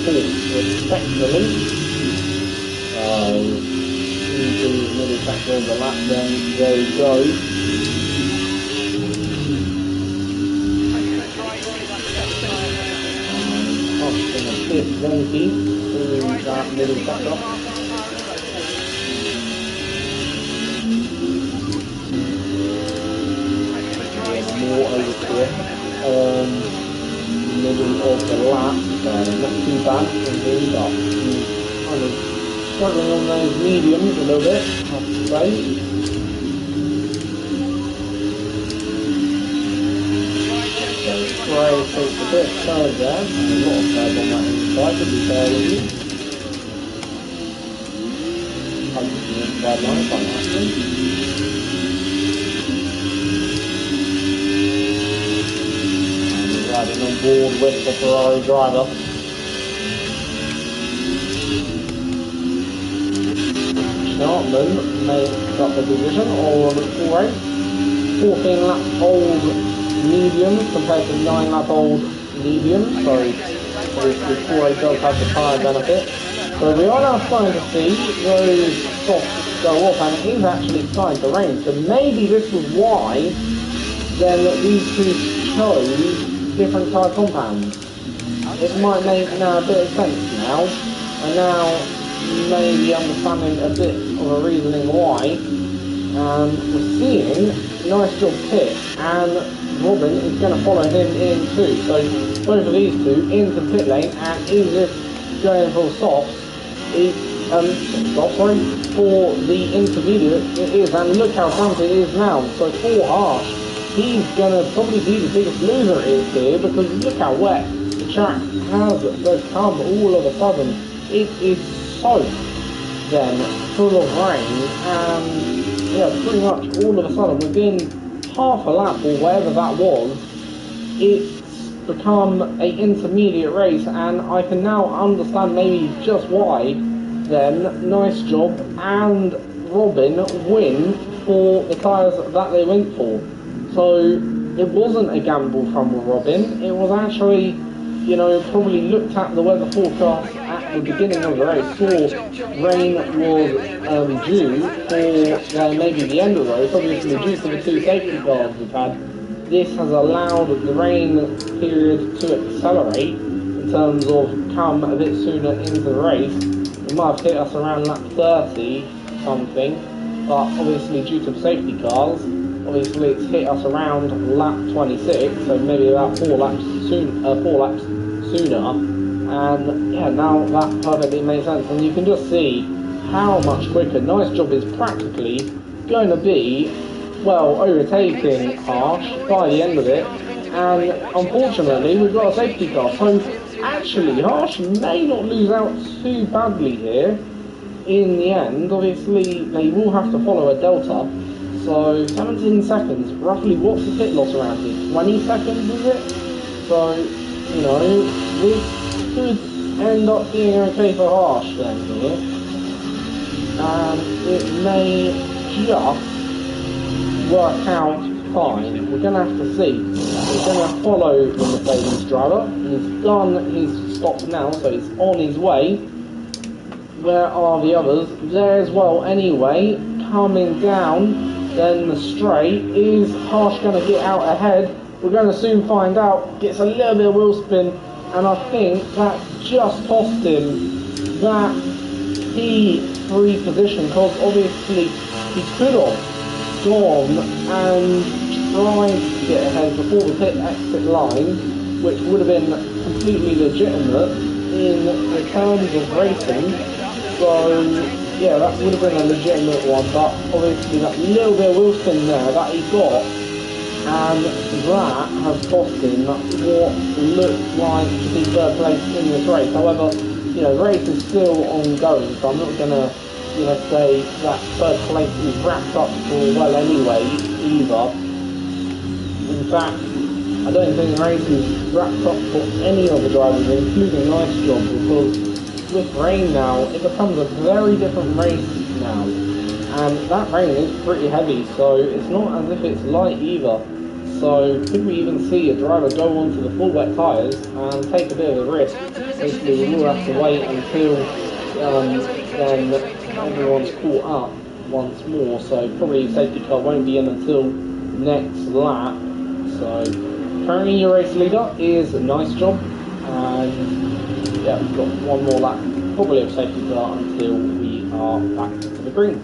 4th respectively. Into the middle sector of the lap, then they go. Costing a bit wonky through that middle sector. More over to it. Middle of the lap, not too bad indeed, but kind of struggling on those mediums a little bit, I have to say. Ray takes a bit of curve there, and a lot of curve on that inside, to be fair with you. quite nice one actually. Riding on board with the Ferrari driver. Sharpman makes up the position on full race. 14 lap old medium compared to 9 lap old medium, so obviously full race does have the tyre benefit. So we are now starting to see those softs go off, and it is actually starting to rain. So maybe this was why then these two chose different tyre compounds. It might make now a bit of sense now, and now maybe understanding a bit of a reasoning why. We're seeing nice job Pit, and Robin is going to follow him in too. So both of these two into the pit lane, and is this going for softs? For the intermediate it is, and look how front it is now. So for Harsh, he's going to probably be the biggest loser here, because look how wet the track has become all of a sudden. It is soaked then, full of rain, and yeah, pretty much all of a sudden within half a lap or whatever that was, it's become an intermediate race, and I can now understand maybe just why then Nice Job and Robin win for the tyres that they went for. So it wasn't a gamble from Robin, it was actually, you know, probably looked at the weather forecast at the beginning of the race, saw rain was due for maybe the end of the race, obviously due to the two safety cars we've had. This has allowed the rain period to accelerate in terms of come a bit sooner into the race. It might have hit us around lap 30 something, but obviously due to the safety cars, obviously it's hit us around lap 26, so maybe about 4 laps sooner, and yeah, now that perfectly makes sense, and you can just see how much quicker Nice Job is practically going to be, well, overtaking Harsh by the end of it, and unfortunately we've got a safety car, so actually Harsh may not lose out too badly here in the end. Obviously they will have to follow a delta, so 17 seconds, roughly. What's the pit loss around here? 20 seconds is it? So, you know, this could end up being okay for Harsh then here, and it may just work out fine. We're going to have to see. We're going to follow the Mercedes driver. He's done his stop now, so he's on his way. Where are the others? There as well anyway, coming down. Then the straight. Is Harsh going to get out ahead? We're going to soon find out. Gets a little bit of wheel spin, and I think that just cost him that P3 position, because obviously he could have gone and tried to get ahead before the pit exit line, which would have been completely legitimate in terms of racing. So yeah, that would have been a legitimate one, but obviously that little bit of wheel spin there that he got, and that has cost him what looked like to be third place in this race. However, you know, the race is still ongoing, so I'm not going to, you know, say that third place is wrapped up for well anyway either. In fact, I don't think the race is wrapped up for any of the drivers, including Nice Job, because with rain now, it becomes a very different race now, and that rain is pretty heavy, so it's not as if it's light either. So could we even see a driver go onto the full wet tyres and take a bit of a risk? Basically we will have to wait until then everyone's caught up once more, so probably safety car won't be in until next lap. So currently your race leader is Nice Job, and yeah, we've got one more lap probably of safety car until we are back to the green.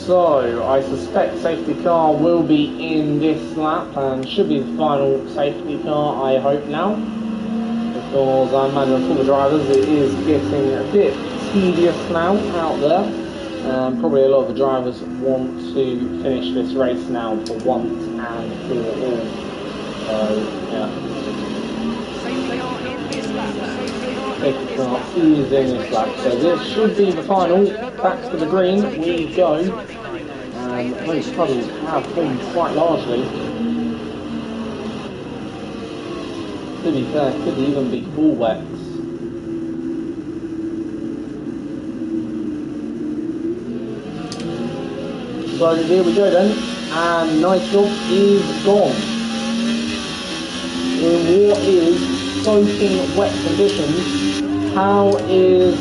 So, I suspect safety car will be in this lap and should be the final safety car, I hope now. Because I imagine for the drivers it is getting a bit tedious now out there. Probably a lot of the drivers want to finish this race now for once and for all. So, yeah. Safety car is in this lap, so this should be the final. Back to the green we go. Those puddles have formed quite largely. To be fair, could even be ball wets. So here we go then, and nice job is gone. In what is soaking wet conditions, how is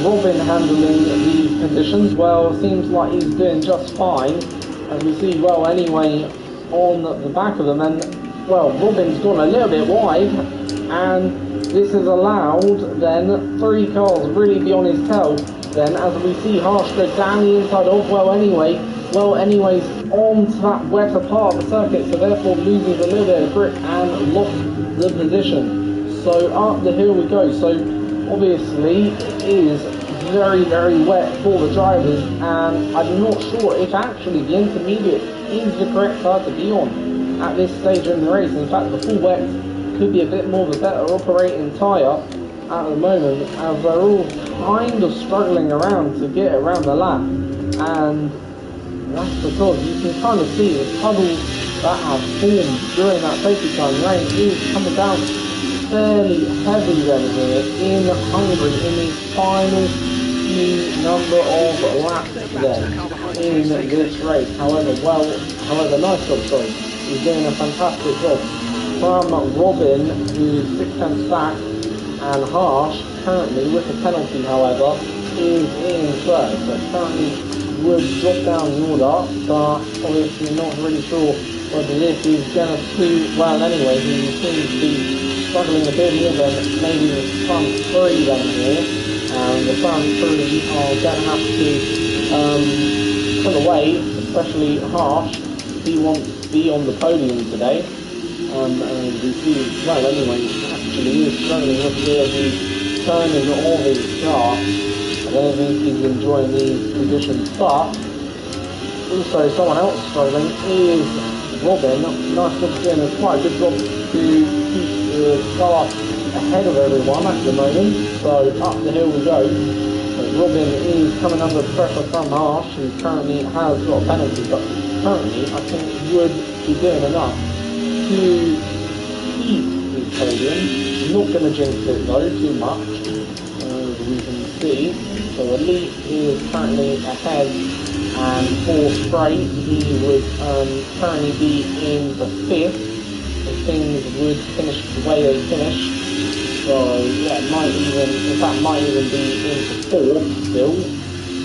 Robin handling these conditions? Well, it seems like he's doing just fine, as we see well anyway on the back of them, and well, Robin's gone a little bit wide, and this has allowed then 3 cars really be on his tail. Then, as we see Harsh go down the inside of anyways onto that wetter part of the circuit, so therefore loses a little bit of grip and lost the position. So up the hill we go. So obviously it is very, very wet for the drivers, and I'm not sure if actually the intermediate is the correct tire to be on at this stage in the race. In fact, the full wet could be a bit more of a better operating tyre at the moment, as they're all kind of struggling around to get around the lap, and that's because you can kind of see the puddles that have formed during that safety car rain is coming down fairly heavy then here in Hungary in the final few number of laps then in this race. However, nice job, sorry, he's doing a fantastic job from Robin, who's 6 tenths back, and Harsh currently with the penalty, however, is in third. So currently would drop down the order, but obviously not really sure whether this is going to suit well anyway. He seems to be struggling a bit more than maybe the front 3 then here, and the front 3 are going to have to pull away, especially Harsh. He wants to be on the podium today. And we see, well anyway, actually is struggling with the turning of his car. I don't think he's enjoying these conditions, but also someone else struggling is Robin. Nice job doing a quite good job to keep the car ahead of everyone at the moment. So up the hill we go. So Robin is coming under pressure from Harsh, who currently has got a penalty, but currently I think would be doing enough to keep his podium. Not going to jinx it though too much, as we can see. So Elite is currently ahead, and for Straight he would currently be in the 5th if things would finish the way they finished. So yeah, might even be into 4th still.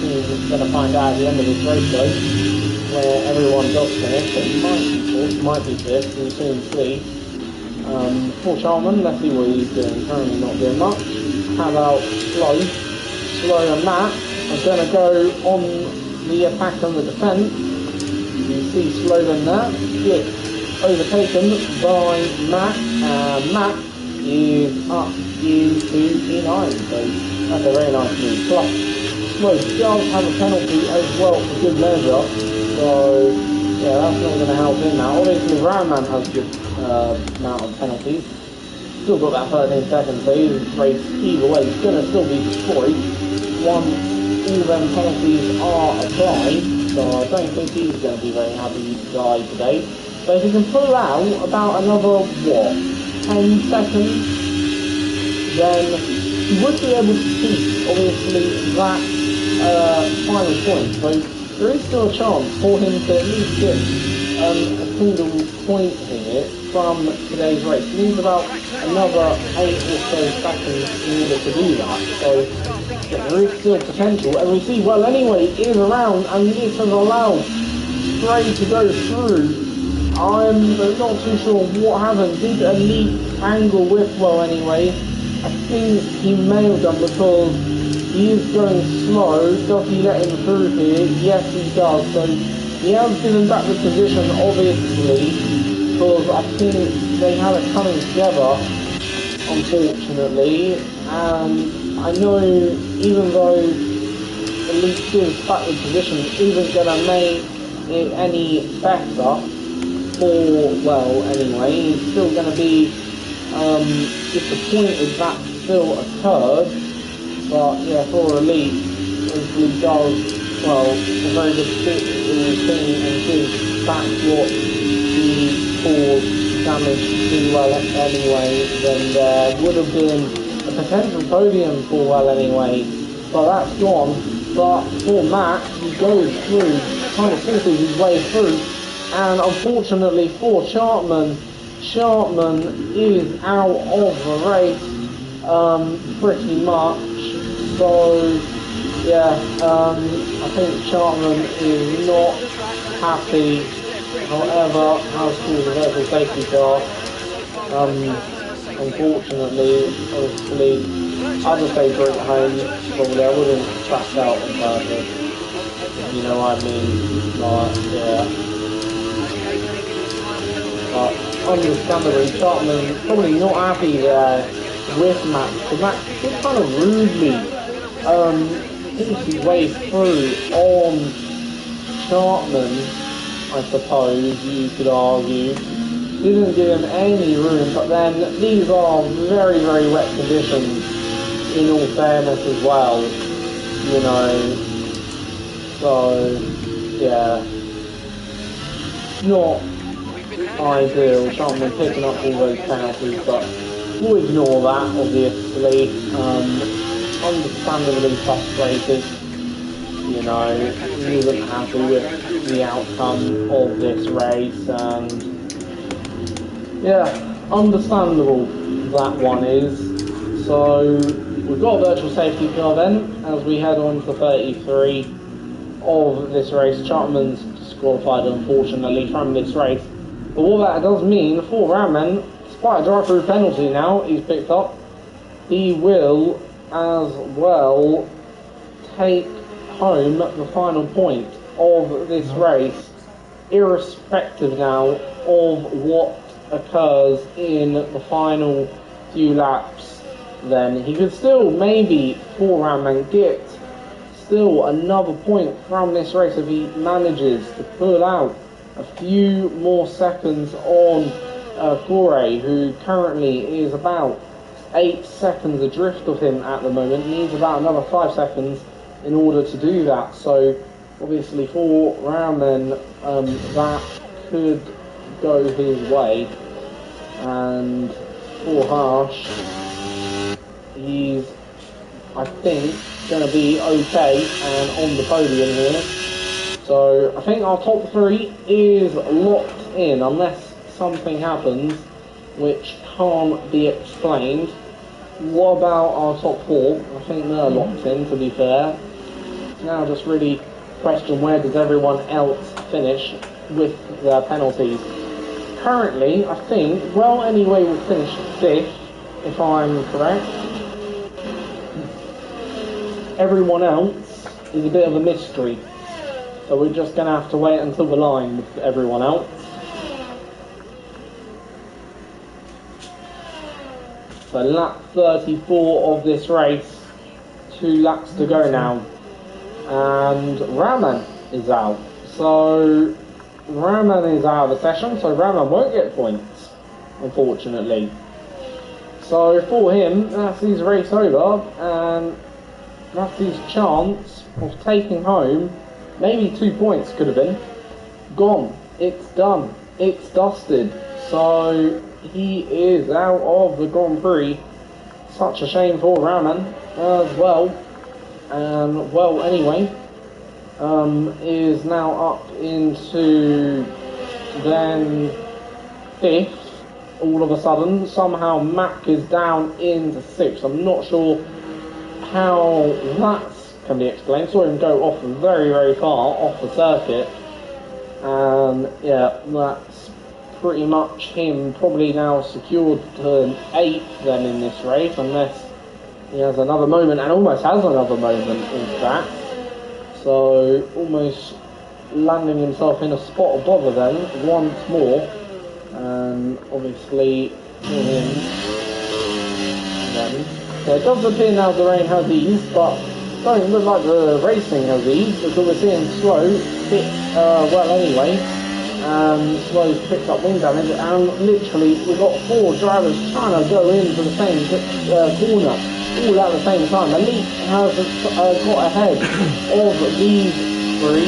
We're going to find out at the end of this race though, where everyone does finish. It might be 4th, might be 5th, we'll soon see. For Charman, let's see what he's doing. Currently not doing much. How about Slow? Slow and Matt are going to go on the attack and the defence. You see Slow in there, gets overtaken by Matt, and Matt is up into P9, so that's a very nice move. Plus, Slow does have a penalty as well for good measure, so yeah, that's not going to help him now. Obviously, Roundman has a good amount of penalties. Still got that 13 seconds, so his race either way is going to still be destroyed once all them penalties are applied. So I don't think he's going to be very happy to die today. But if he can pull out about another, 10 seconds, then he would be able to keep, obviously, that final point. So there is still a chance for him to at least get a single point here from today's race. He needs about another 8 or so seconds in order to do that. So yeah, there is still potential. And we see, well anyway, it is around, and this has allowed Stray to go through. I'm not too sure what happened. Did Elite angle with well anyway? I think he may have done, because He is going slow. Does he let him through here? Yes, he does. So he has given back the position, obviously, because I think they had it coming together, unfortunately. And I know, even though Elite gives back the position, isn't going to make it any better for, well, anyway, he's still going to be disappointed that still occurred. But yeah, for Elite, he does, well, a very good thing and gives back what he caused damage to well anyway, then there would have been a potential podium for well anyway. But that's gone. But for Matt, he goes through, kind of forces his way through, and unfortunately for Sharpman is out of the race pretty much. So yeah, I think Sharpman is not happy. However, has called a virtual safety car. Unfortunately, obviously, other safer at home, probably I wouldn't crash out on purpose. You know what I mean? Like, yeah. But understandably, Sharpman probably not happy there with Max, because Max did kind of rudely forced his way through on Sharpman, I suppose you could argue. Didn't give him any room, but then these are very, very wet conditions, in all fairness as well, you know. So, yeah, not ideal. Sharpman picking up all those penalties, but we'll ignore that, obviously. Understandably frustrated, you know, he wasn't happy with the outcome of this race, and yeah, understandable that one is. So we've got a virtual safety car then, as we head on to 33 of this race. Chapman's disqualified, unfortunately, from this race. But what that does mean for Raman, despite a drive-through penalty now he's picked up, he will as well take home the final point of this race, irrespective now of what occurs in the final few laps. Then he could still maybe for Raman get still another point from this race if he manages to pull out a few more seconds on Corey, who currently is about 8 seconds adrift of him at the moment. He needs about another 5 seconds in order to do that. So obviously for Raman, that could go his way, and for Harsh, he's, I think, going to be okay and on the podium here. So I think our top 3 is locked in, unless something happens which can't be explained. What about our top 4? I think they're locked in, to be fair. Now just really question, where does everyone else finish with their penalties? Currently, I think, well, anyway, we'll finish 5th, if I'm correct. Everyone else is a bit of a mystery, so we're just going to have to wait until the line with everyone else. So lap 34 of this race, 2 laps to go now, and Raman is out. So Raman is out of the session, so Raman won't get points, unfortunately. So for him, that's his race over, and that's his chance of taking home, maybe 2 points could have been, gone. It's done. It's dusted. So he is out of the Grand Prix. Such a shame for Raman as well. And well, anyway, is now up into then 5th. All of a sudden, somehow Mac is down into 6th. I'm not sure how that can be explained. Saw him go off very, very far off the circuit. And yeah, that's pretty much him probably now secured to 8th then in this race, unless He has another moment and almost has another moment, in fact. So, almost landing himself in a spot of bother then, once more. And obviously, for him, then. So it does appear now the rain has eased, but doesn't look like the racing has eased, because we're seeing Slow hit, well anyway. Slow's picked up wing damage, and literally we've got 4 drivers trying to go into the same corner all at the same time. Elite has got ahead of these 3,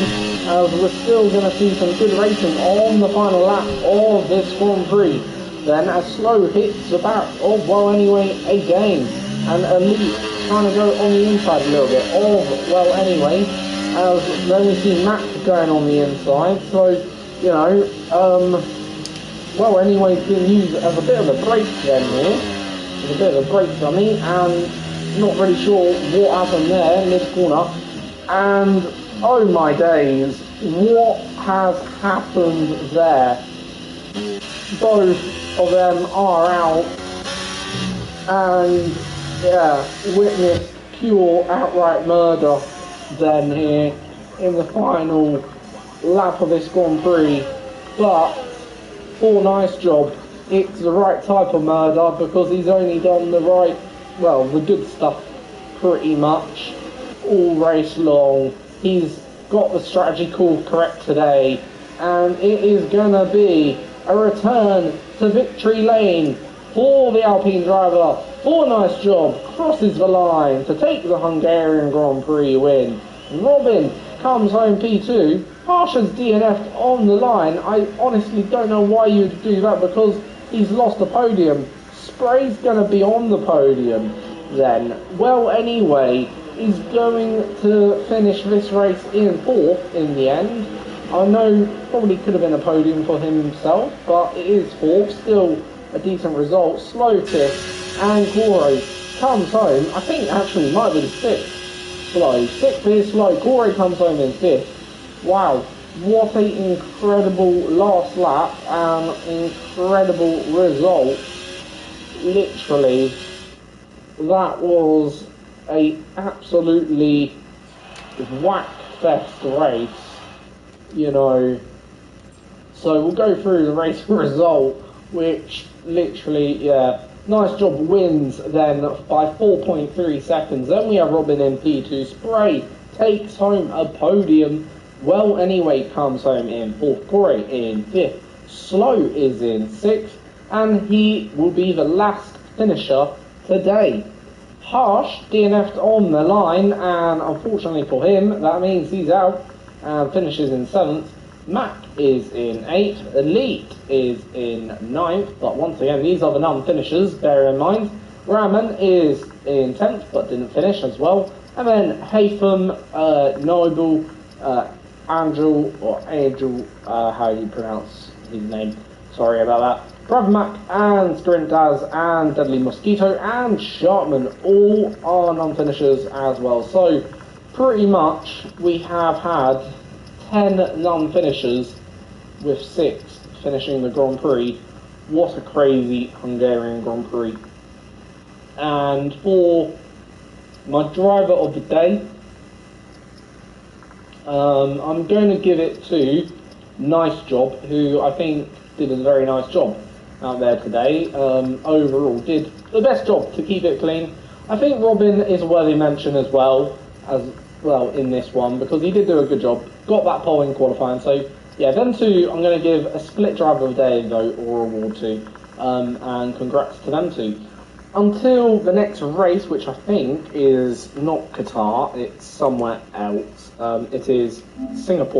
as we're still going to see some good racing on the final lap of this Grand Prix. Then as Slow hits the back of well anyway again, and Elite trying to go on the inside a little bit of well anyway, as then we see Matt going on the inside. So you know, well anyway, it's being used as a bit of a break then here. As a bit of a break dummy, and not really sure what happened there, mid-corner. And, oh my days, what has happened there? Both of them are out, and, yeah, witness pure outright murder then here in the final lap of this Grand Prix. But nice job, it's the right type of murder, because he's only done the right, well, the good stuff pretty much all race long. He's got the strategy called correct today, and it is gonna be a return to victory lane for the Alpine driver. Nice job, crosses the line to take the Hungarian Grand Prix win. Robin comes home P2. Harsh has DNF'd on the line. I honestly don't know why you'd do that, because he's lost the podium. Spray's going to be on the podium then. Well, anyway, he's going to finish this race in 4th in the end. I know probably could have been a podium for himself, but it is 4th. Still a decent result. Slow 5th, and Corey comes home. I think actually might be 6th. Slow. 6th is Slow. Corey comes home in 5th. Wow, what an incredible last lap and incredible result. Literally, that was a absolutely whack fest race, you know. So we'll go through the race result, which literally, yeah, nice job wins then by 4.3 seconds. Then we have Robin in P2. Spray takes home a podium. Well anyway comes home in 4th. Corey in 5th. Slow is in 6th. And he will be the last finisher today. Harsh DNF'd on the line, and unfortunately for him, that means he's out and finishes in 7th. Mac is in 8th. Elite is in 9th. But once again, these are the non-finishers, bear in mind. Raman is in 10th, but didn't finish as well. And then Haytham, Noble, Angel, how you pronounce his name, sorry about that. Bravmac and Sprintaz and Deadly Mosquito and Sharpman all are non-finishers as well. So pretty much we have had 10 non-finishers with 6 finishing the Grand Prix. What a crazy Hungarian Grand Prix. And for my driver of the day, I'm going to give it to Nice Job, who I think did a very nice job out there today. Overall, did the best job to keep it clean. I think Robin is a worthy mention as well in this one, because he did do a good job. Got that pole in qualifying. So yeah, them two I'm going to give a split driver of the day vote or award to, and congrats to them two. Until the next race, which I think is not Qatar, it's somewhere else. It is Singapore.